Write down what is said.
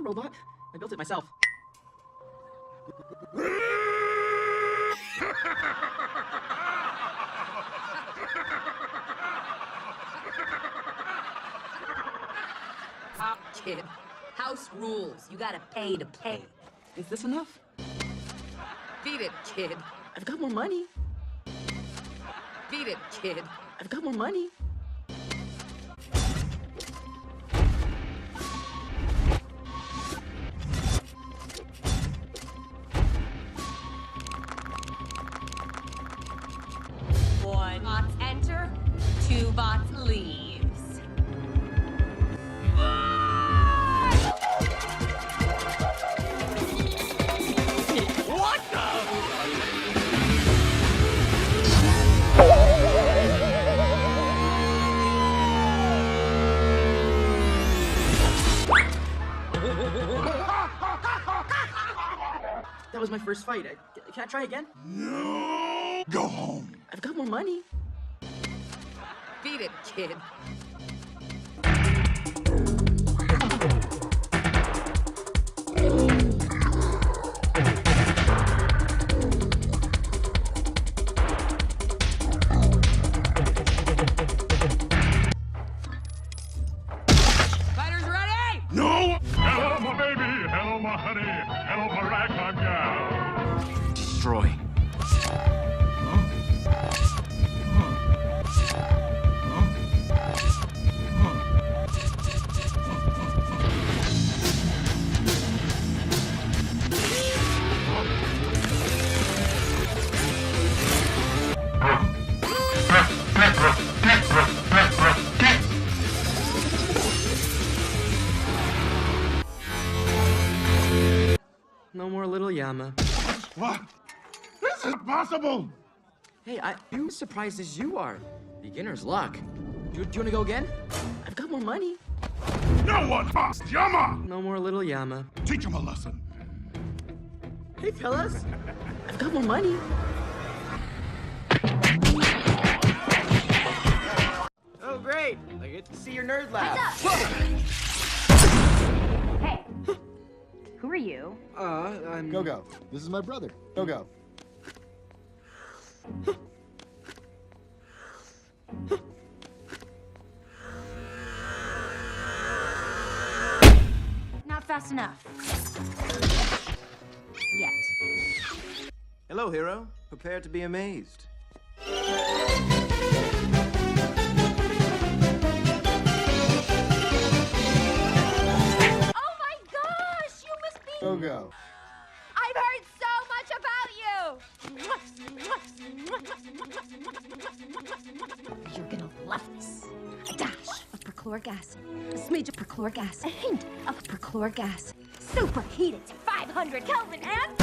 robot. I built it myself. Kid, house rules. You gotta pay to play. Is this enough? Beat it, kid. I've got more money. Beat it, kid. I've got more money. One bots enter, two bots leaves. What the? That was my first fight. Can I try again? No! Go home. I've got more money. Beat it, kid. Fighters ready? No! Hello, my baby. Hello, my honey. Hello, my ragtime gal. Destroy. No more little Yama. What? This is impossible. Hey, I'm as surprised as you are. Beginner's luck. Do you want to go again? I've got more money. No one must Yama. No more little Yama. Teach him a lesson. Hey, fellas. I've got more money. Oh, great. I get to see your nerd lab. Hey, who are you? I'm... Go-Go. This is my brother. Go-Go. Not fast enough. Yet. Hello, hero. Prepare to be amazed. Oh my gosh! You must be... Go-Go. I've heard so much about you! You're gonna love this. A dash of perchloric acid, a smidge of perchloric acid, a hint of perchloric acid, superheated to 500 Kelvin, and...